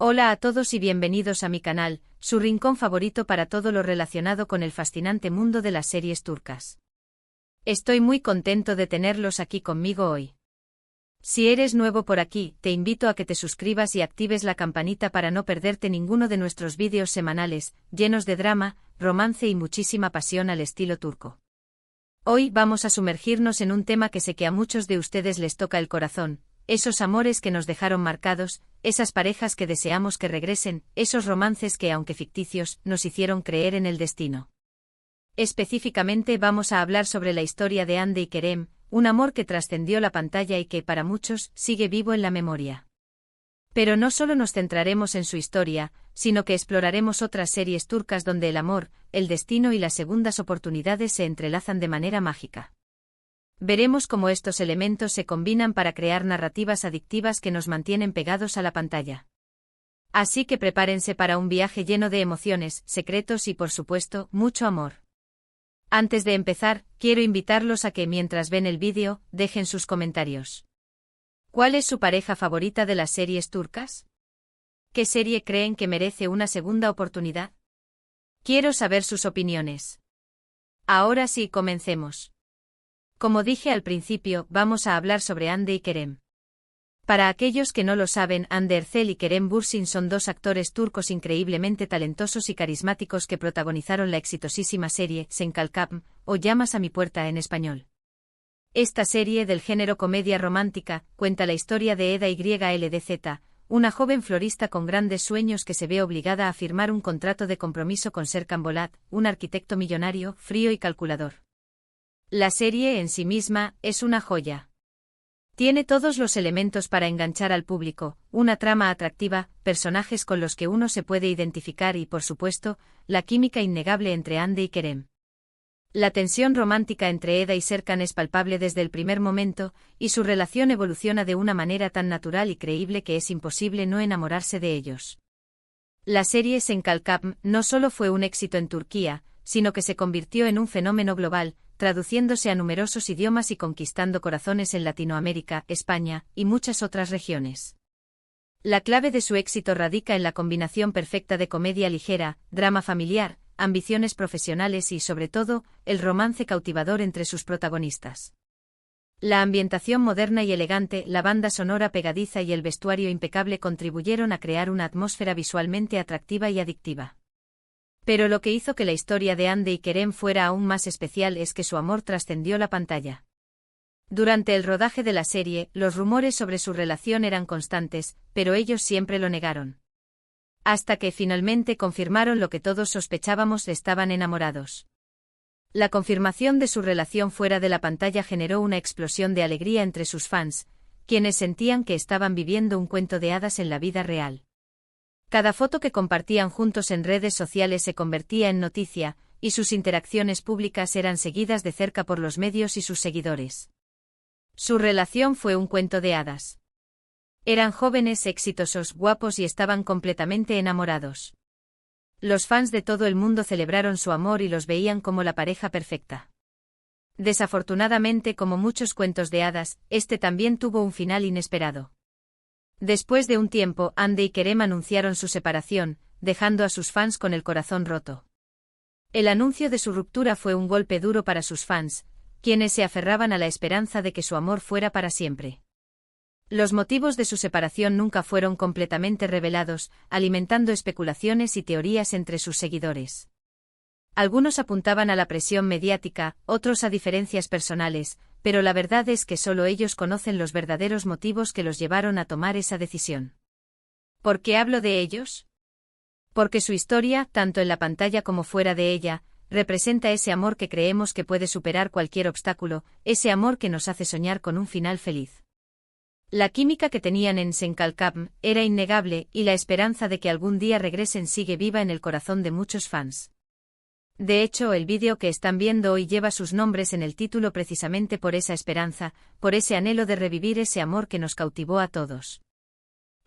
Hola a todos y bienvenidos a mi canal, su rincón favorito para todo lo relacionado con el fascinante mundo de las series turcas. Estoy muy contento de tenerlos aquí conmigo hoy. Si eres nuevo por aquí, te invito a que te suscribas y actives la campanita para no perderte ninguno de nuestros vídeos semanales, llenos de drama, romance y muchísima pasión al estilo turco. Hoy vamos a sumergirnos en un tema que sé que a muchos de ustedes les toca el corazón, esos amores que nos dejaron marcados, esas parejas que deseamos que regresen, esos romances que, aunque ficticios, nos hicieron creer en el destino. Específicamente vamos a hablar sobre la historia de Hande y Kerem, un amor que trascendió la pantalla y que, para muchos, sigue vivo en la memoria. Pero no solo nos centraremos en su historia, sino que exploraremos otras series turcas donde el amor, el destino y las segundas oportunidades se entrelazan de manera mágica. Veremos cómo estos elementos se combinan para crear narrativas adictivas que nos mantienen pegados a la pantalla. Así que prepárense para un viaje lleno de emociones, secretos y, por supuesto, mucho amor. Antes de empezar, quiero invitarlos a que, mientras ven el vídeo, dejen sus comentarios. ¿Cuál es su pareja favorita de las series turcas? ¿Qué serie creen que merece una segunda oportunidad? Quiero saber sus opiniones. Ahora sí, comencemos. Como dije al principio, vamos a hablar sobre Hande y Kerem. Para aquellos que no lo saben, Hande Erçel y Kerem Bürsin son dos actores turcos increíblemente talentosos y carismáticos que protagonizaron la exitosísima serie Sen Kalkam, o Llamas a mi puerta en español. Esta serie del género comedia romántica cuenta la historia de Eda YLDZ, una joven florista con grandes sueños que se ve obligada a firmar un contrato de compromiso con Serkan Bolat, un arquitecto millonario, frío y calculador. La serie en sí misma es una joya. Tiene todos los elementos para enganchar al público, una trama atractiva, personajes con los que uno se puede identificar y, por supuesto, la química innegable entre Hande y Kerem. La tensión romántica entre Eda y Serkan es palpable desde el primer momento, y su relación evoluciona de una manera tan natural y creíble que es imposible no enamorarse de ellos. La serie Sen Kalkam no solo fue un éxito en Turquía, sino que se convirtió en un fenómeno global, traduciéndose a numerosos idiomas y conquistando corazones en Latinoamérica, España y muchas otras regiones. La clave de su éxito radica en la combinación perfecta de comedia ligera, drama familiar, ambiciones profesionales y, sobre todo, el romance cautivador entre sus protagonistas. La ambientación moderna y elegante, la banda sonora pegadiza y el vestuario impecable contribuyeron a crear una atmósfera visualmente atractiva y adictiva. Pero lo que hizo que la historia de Hande y Kerem fuera aún más especial es que su amor trascendió la pantalla. Durante el rodaje de la serie, los rumores sobre su relación eran constantes, pero ellos siempre lo negaron. Hasta que finalmente confirmaron lo que todos sospechábamos: estaban enamorados. La confirmación de su relación fuera de la pantalla generó una explosión de alegría entre sus fans, quienes sentían que estaban viviendo un cuento de hadas en la vida real. Cada foto que compartían juntos en redes sociales se convertía en noticia, y sus interacciones públicas eran seguidas de cerca por los medios y sus seguidores. Su relación fue un cuento de hadas. Eran jóvenes, exitosos, guapos y estaban completamente enamorados. Los fans de todo el mundo celebraron su amor y los veían como la pareja perfecta. Desafortunadamente, como muchos cuentos de hadas, este también tuvo un final inesperado. Después de un tiempo, Hande y Kerem anunciaron su separación, dejando a sus fans con el corazón roto. El anuncio de su ruptura fue un golpe duro para sus fans, quienes se aferraban a la esperanza de que su amor fuera para siempre. Los motivos de su separación nunca fueron completamente revelados, alimentando especulaciones y teorías entre sus seguidores. Algunos apuntaban a la presión mediática, otros a diferencias personales, pero la verdad es que solo ellos conocen los verdaderos motivos que los llevaron a tomar esa decisión. ¿Por qué hablo de ellos? Porque su historia, tanto en la pantalla como fuera de ella, representa ese amor que creemos que puede superar cualquier obstáculo, ese amor que nos hace soñar con un final feliz. La química que tenían en Sen Kalkam era innegable y la esperanza de que algún día regresen sigue viva en el corazón de muchos fans. De hecho, el vídeo que están viendo hoy lleva sus nombres en el título precisamente por esa esperanza, por ese anhelo de revivir ese amor que nos cautivó a todos.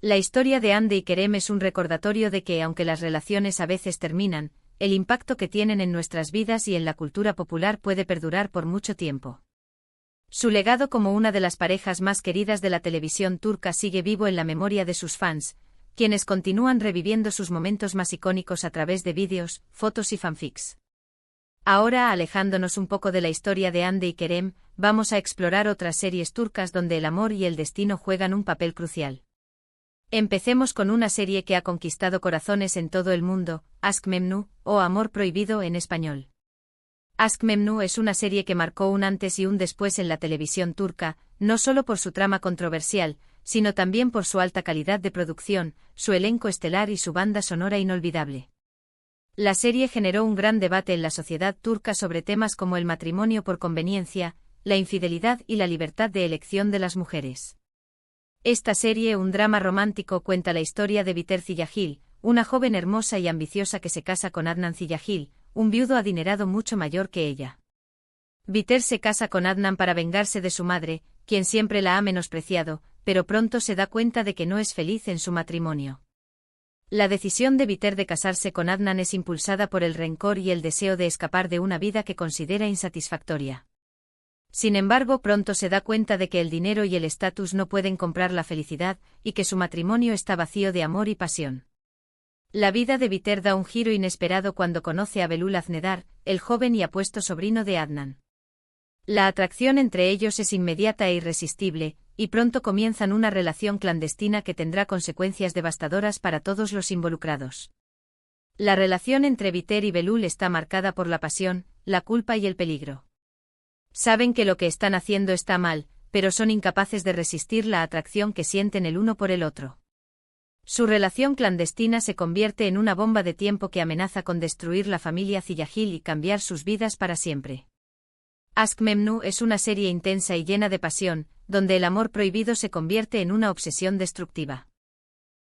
La historia de Hande y Kerem es un recordatorio de que, aunque las relaciones a veces terminan, el impacto que tienen en nuestras vidas y en la cultura popular puede perdurar por mucho tiempo. Su legado como una de las parejas más queridas de la televisión turca sigue vivo en la memoria de sus fans, quienes continúan reviviendo sus momentos más icónicos a través de vídeos, fotos y fanfics. Ahora, alejándonos un poco de la historia de Hande y Kerem, vamos a explorar otras series turcas donde el amor y el destino juegan un papel crucial. Empecemos con una serie que ha conquistado corazones en todo el mundo, Aşk Memnu, o Amor Prohibido en español. Aşk Memnu es una serie que marcó un antes y un después en la televisión turca, no solo por su trama controversial, sino también por su alta calidad de producción, su elenco estelar y su banda sonora inolvidable. La serie generó un gran debate en la sociedad turca sobre temas como el matrimonio por conveniencia, la infidelidad y la libertad de elección de las mujeres. Esta serie, un drama romántico, cuenta la historia de Biter Ziyagil, una joven hermosa y ambiciosa que se casa con Adnan Ziyagil, un viudo adinerado mucho mayor que ella. Biter se casa con Adnan para vengarse de su madre, quien siempre la ha menospreciado, pero pronto se da cuenta de que no es feliz en su matrimonio. La decisión de Biter de casarse con Adnan es impulsada por el rencor y el deseo de escapar de una vida que considera insatisfactoria. Sin embargo, pronto se da cuenta de que el dinero y el estatus no pueden comprar la felicidad, y que su matrimonio está vacío de amor y pasión. La vida de Biter da un giro inesperado cuando conoce a Belul Aznedar, el joven y apuesto sobrino de Adnan. La atracción entre ellos es inmediata e irresistible, y pronto comienzan una relación clandestina que tendrá consecuencias devastadoras para todos los involucrados. La relación entre Biter y Belul está marcada por la pasión, la culpa y el peligro. Saben que lo que están haciendo está mal, pero son incapaces de resistir la atracción que sienten el uno por el otro. Su relación clandestina se convierte en una bomba de tiempo que amenaza con destruir la familia Ziyagil y cambiar sus vidas para siempre. Aşk Memnu es una serie intensa y llena de pasión, donde el amor prohibido se convierte en una obsesión destructiva.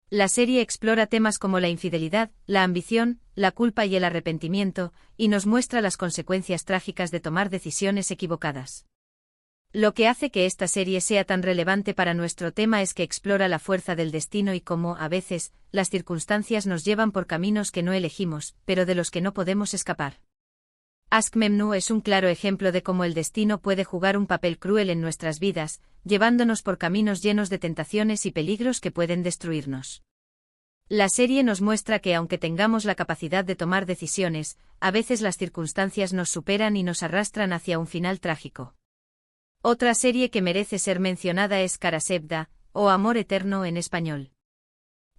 La serie explora temas como la infidelidad, la ambición, la culpa y el arrepentimiento, y nos muestra las consecuencias trágicas de tomar decisiones equivocadas. Lo que hace que esta serie sea tan relevante para nuestro tema es que explora la fuerza del destino y cómo, a veces, las circunstancias nos llevan por caminos que no elegimos, pero de los que no podemos escapar. Aşk Memnu es un claro ejemplo de cómo el destino puede jugar un papel cruel en nuestras vidas, llevándonos por caminos llenos de tentaciones y peligros que pueden destruirnos. La serie nos muestra que aunque tengamos la capacidad de tomar decisiones, a veces las circunstancias nos superan y nos arrastran hacia un final trágico. Otra serie que merece ser mencionada es Karasevda, o Amor Eterno en español.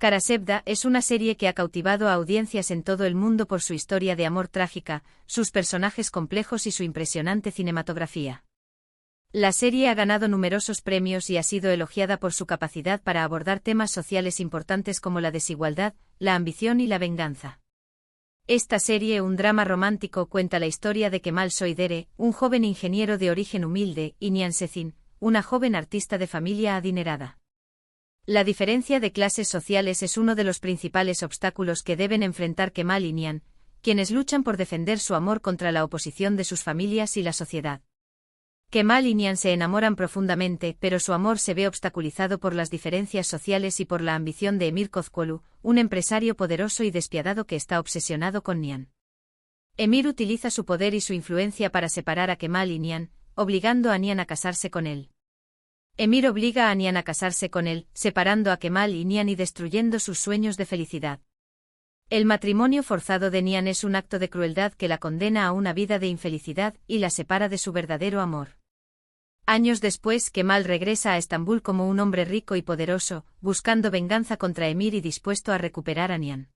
Karasevda es una serie que ha cautivado a audiencias en todo el mundo por su historia de amor trágica, sus personajes complejos y su impresionante cinematografía. La serie ha ganado numerosos premios y ha sido elogiada por su capacidad para abordar temas sociales importantes como la desigualdad, la ambición y la venganza. Esta serie, un drama romántico, cuenta la historia de Kemal Soydere, un joven ingeniero de origen humilde, y Nihan Sezin, una joven artista de familia adinerada. La diferencia de clases sociales es uno de los principales obstáculos que deben enfrentar Kemal y Nihan, quienes luchan por defender su amor contra la oposición de sus familias y la sociedad. Kemal y Nihan se enamoran profundamente, pero su amor se ve obstaculizado por las diferencias sociales y por la ambición de Emir Kozkolu, un empresario poderoso y despiadado que está obsesionado con Nihan. Emir utiliza su poder y su influencia para separar a Kemal y Nihan, obligando a Nihan a casarse con él. Emir obliga a Nihan a casarse con él, separando a Kemal y Nihan y destruyendo sus sueños de felicidad. El matrimonio forzado de Nihan es un acto de crueldad que la condena a una vida de infelicidad y la separa de su verdadero amor. Años después, Kemal regresa a Estambul como un hombre rico y poderoso, buscando venganza contra Emir y dispuesto a recuperar a Nihan.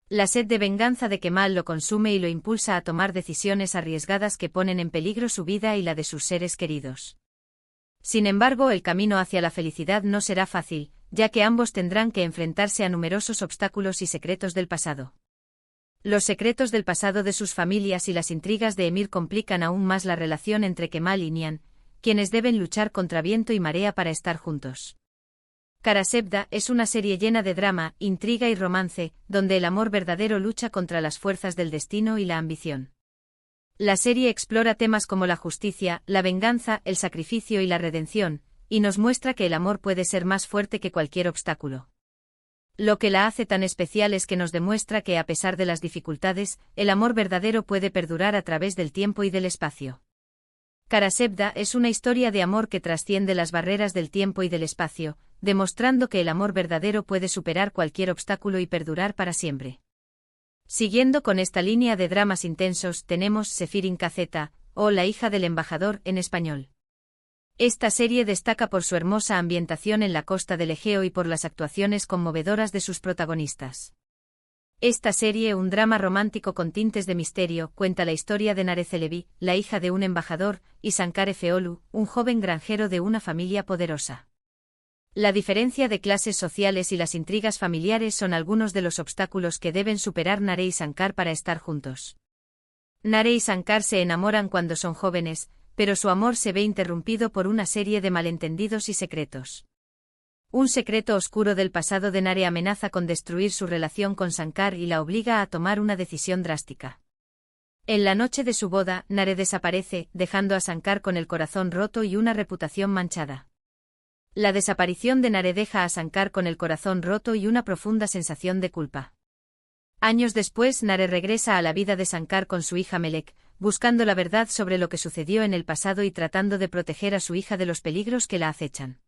La sed de venganza de Kemal lo consume y lo impulsa a tomar decisiones arriesgadas que ponen en peligro su vida y la de sus seres queridos. Sin embargo, el camino hacia la felicidad no será fácil, ya que ambos tendrán que enfrentarse a numerosos obstáculos y secretos del pasado. Los secretos del pasado de sus familias y las intrigas de Emir complican aún más la relación entre Kemal y Nihan, quienes deben luchar contra viento y marea para estar juntos. Karasevda es una serie llena de drama, intriga y romance, donde el amor verdadero lucha contra las fuerzas del destino y la ambición. La serie explora temas como la justicia, la venganza, el sacrificio y la redención, y nos muestra que el amor puede ser más fuerte que cualquier obstáculo. Lo que la hace tan especial es que nos demuestra que a pesar de las dificultades, el amor verdadero puede perdurar a través del tiempo y del espacio. Karasevda es una historia de amor que trasciende las barreras del tiempo y del espacio, demostrando que el amor verdadero puede superar cualquier obstáculo y perdurar para siempre. Siguiendo con esta línea de dramas intensos tenemos Sefirin Kazeta, o La hija del embajador en español. Esta serie destaca por su hermosa ambientación en la costa del Egeo y por las actuaciones conmovedoras de sus protagonistas. Esta serie, un drama romántico con tintes de misterio, cuenta la historia de Nare Celebi, la hija de un embajador, y Sankar Efeolu, un joven granjero de una familia poderosa. La diferencia de clases sociales y las intrigas familiares son algunos de los obstáculos que deben superar Nare y Sankar para estar juntos. Nare y Sankar se enamoran cuando son jóvenes, pero su amor se ve interrumpido por una serie de malentendidos y secretos. Un secreto oscuro del pasado de Nare amenaza con destruir su relación con Sankar y la obliga a tomar una decisión drástica. En la noche de su boda, Nare desaparece, dejando a Sankar con el corazón roto y una reputación manchada. La desaparición de Nare deja a Sankar con el corazón roto y una profunda sensación de culpa. Años después, Nare regresa a la vida de Sankar con su hija Melek, buscando la verdad sobre lo que sucedió en el pasado y tratando de proteger a su hija de los peligros que la acechan.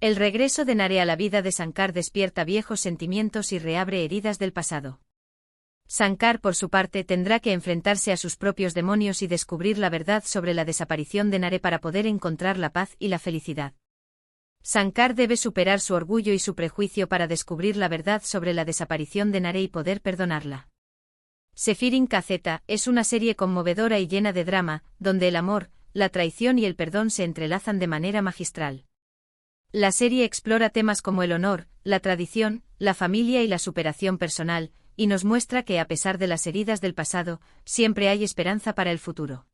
El regreso de Nare a la vida de Sankar despierta viejos sentimientos y reabre heridas del pasado. Sankar, por su parte, tendrá que enfrentarse a sus propios demonios y descubrir la verdad sobre la desaparición de Nare para poder encontrar la paz y la felicidad. Sankar debe superar su orgullo y su prejuicio para descubrir la verdad sobre la desaparición de Nare y poder perdonarla. Sefirin Kazeta es una serie conmovedora y llena de drama, donde el amor, la traición y el perdón se entrelazan de manera magistral. La serie explora temas como el honor, la tradición, la familia y la superación personal, y nos muestra que a pesar de las heridas del pasado, siempre hay esperanza para el futuro.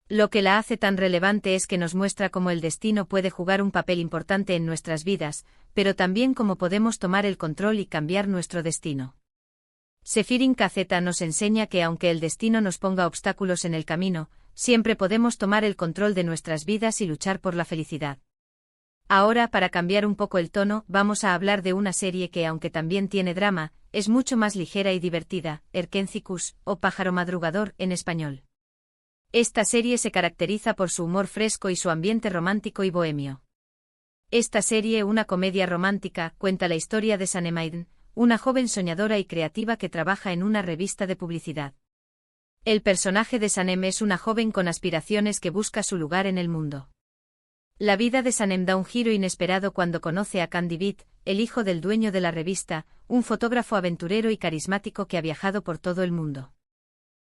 Lo que la hace tan relevante es que nos muestra cómo el destino puede jugar un papel importante en nuestras vidas, pero también cómo podemos tomar el control y cambiar nuestro destino. Sefirin Kazeta nos enseña que aunque el destino nos ponga obstáculos en el camino, siempre podemos tomar el control de nuestras vidas y luchar por la felicidad. Ahora, para cambiar un poco el tono, vamos a hablar de una serie que, aunque también tiene drama, es mucho más ligera y divertida, Erkénthicus, o Pájaro Madrugador en español. Esta serie se caracteriza por su humor fresco y su ambiente romántico y bohemio. Esta serie, una comedia romántica, cuenta la historia de Sanemaiden, una joven soñadora y creativa que trabaja en una revista de publicidad. El personaje de Sanem es una joven con aspiraciones que busca su lugar en el mundo. La vida de Sanem da un giro inesperado cuando conoce a Candy Beat, el hijo del dueño de la revista, un fotógrafo aventurero y carismático que ha viajado por todo el mundo.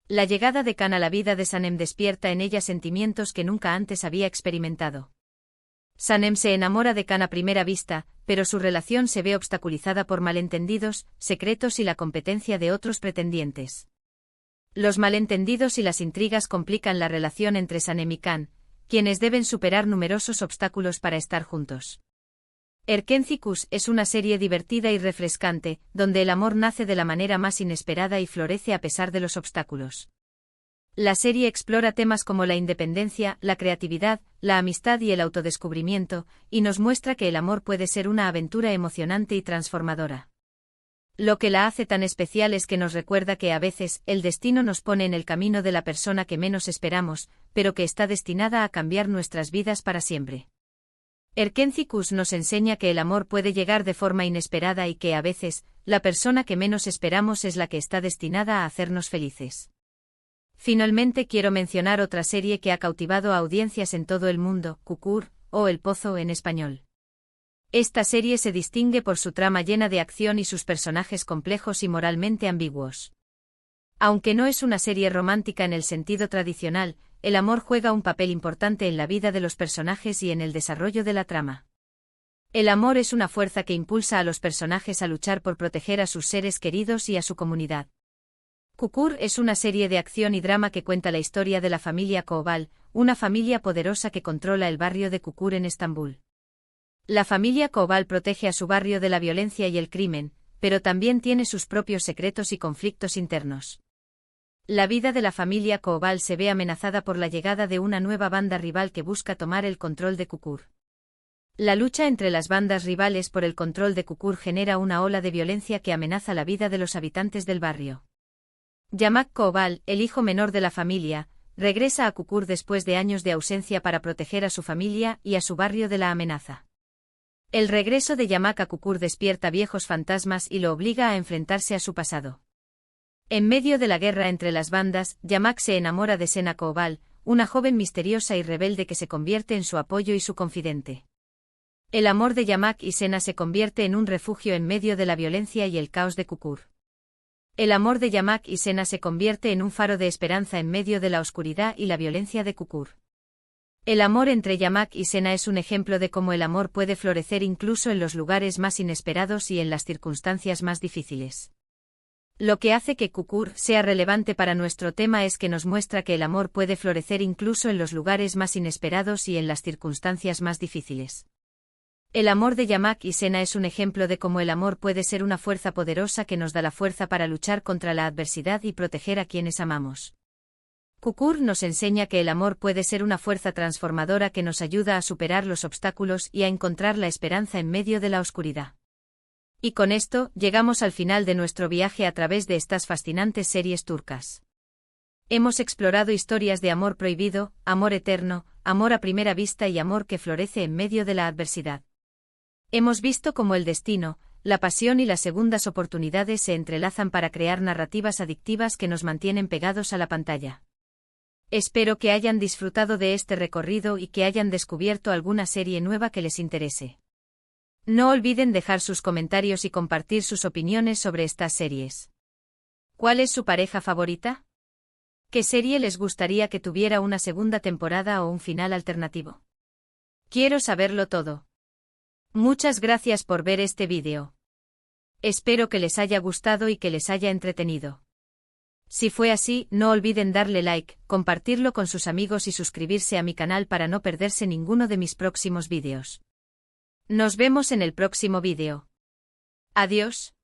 La llegada de Khan a la vida de Sanem despierta en ella sentimientos que nunca antes había experimentado. Sanem se enamora de Khan a primera vista, pero su relación se ve obstaculizada por malentendidos, secretos y la competencia de otros pretendientes. Los malentendidos y las intrigas complican la relación entre Sanem y Khan, quienes deben superar numerosos obstáculos para estar juntos. Erkénthicus es una serie divertida y refrescante, donde el amor nace de la manera más inesperada y florece a pesar de los obstáculos. La serie explora temas como la independencia, la creatividad, la amistad y el autodescubrimiento, y nos muestra que el amor puede ser una aventura emocionante y transformadora. Lo que la hace tan especial es que nos recuerda que a veces el destino nos pone en el camino de la persona que menos esperamos, pero que está destinada a cambiar nuestras vidas para siempre. Erkénthicus nos enseña que el amor puede llegar de forma inesperada y que a veces, la persona que menos esperamos es la que está destinada a hacernos felices. Finalmente quiero mencionar otra serie que ha cautivado a audiencias en todo el mundo, Kukur, o El Pozo en español. Esta serie se distingue por su trama llena de acción y sus personajes complejos y moralmente ambiguos. Aunque no es una serie romántica en el sentido tradicional, el amor juega un papel importante en la vida de los personajes y en el desarrollo de la trama. El amor es una fuerza que impulsa a los personajes a luchar por proteger a sus seres queridos y a su comunidad. Kukur es una serie de acción y drama que cuenta la historia de la familia Koval, una familia poderosa que controla el barrio de Kukur en Estambul. La familia Koval protege a su barrio de la violencia y el crimen, pero también tiene sus propios secretos y conflictos internos. La vida de la familia Koval se ve amenazada por la llegada de una nueva banda rival que busca tomar el control de Kukur. La lucha entre las bandas rivales por el control de Kukur genera una ola de violencia que amenaza la vida de los habitantes del barrio. Yamak Koval, el hijo menor de la familia, regresa a Kukur después de años de ausencia para proteger a su familia y a su barrio de la amenaza. El regreso de Yamak a Kukur despierta viejos fantasmas y lo obliga a enfrentarse a su pasado. En medio de la guerra entre las bandas, Yamak se enamora de Sena Koval, una joven misteriosa y rebelde que se convierte en su apoyo y su confidente. El amor de Yamak y Sena se convierte en un refugio en medio de la violencia y el caos de Kukur. El amor de Yamak y Sena se convierte en un faro de esperanza en medio de la oscuridad y la violencia de Kukur. El amor entre Yamak y Sena es un ejemplo de cómo el amor puede florecer incluso en los lugares más inesperados y en las circunstancias más difíciles. Lo que hace que Kukur sea relevante para nuestro tema es que nos muestra que el amor puede florecer incluso en los lugares más inesperados y en las circunstancias más difíciles. El amor de Yamak y Sena es un ejemplo de cómo el amor puede ser una fuerza poderosa que nos da la fuerza para luchar contra la adversidad y proteger a quienes amamos. Kukur nos enseña que el amor puede ser una fuerza transformadora que nos ayuda a superar los obstáculos y a encontrar la esperanza en medio de la oscuridad. Y con esto, llegamos al final de nuestro viaje a través de estas fascinantes series turcas. Hemos explorado historias de amor prohibido, amor eterno, amor a primera vista y amor que florece en medio de la adversidad. Hemos visto cómo el destino, la pasión y las segundas oportunidades se entrelazan para crear narrativas adictivas que nos mantienen pegados a la pantalla. Espero que hayan disfrutado de este recorrido y que hayan descubierto alguna serie nueva que les interese. No olviden dejar sus comentarios y compartir sus opiniones sobre estas series. ¿Cuál es su pareja favorita? ¿Qué serie les gustaría que tuviera una segunda temporada o un final alternativo? Quiero saberlo todo. Muchas gracias por ver este vídeo. Espero que les haya gustado y que les haya entretenido. Si fue así, no olviden darle like, compartirlo con sus amigos y suscribirse a mi canal para no perderse ninguno de mis próximos vídeos. Nos vemos en el próximo vídeo. Adiós.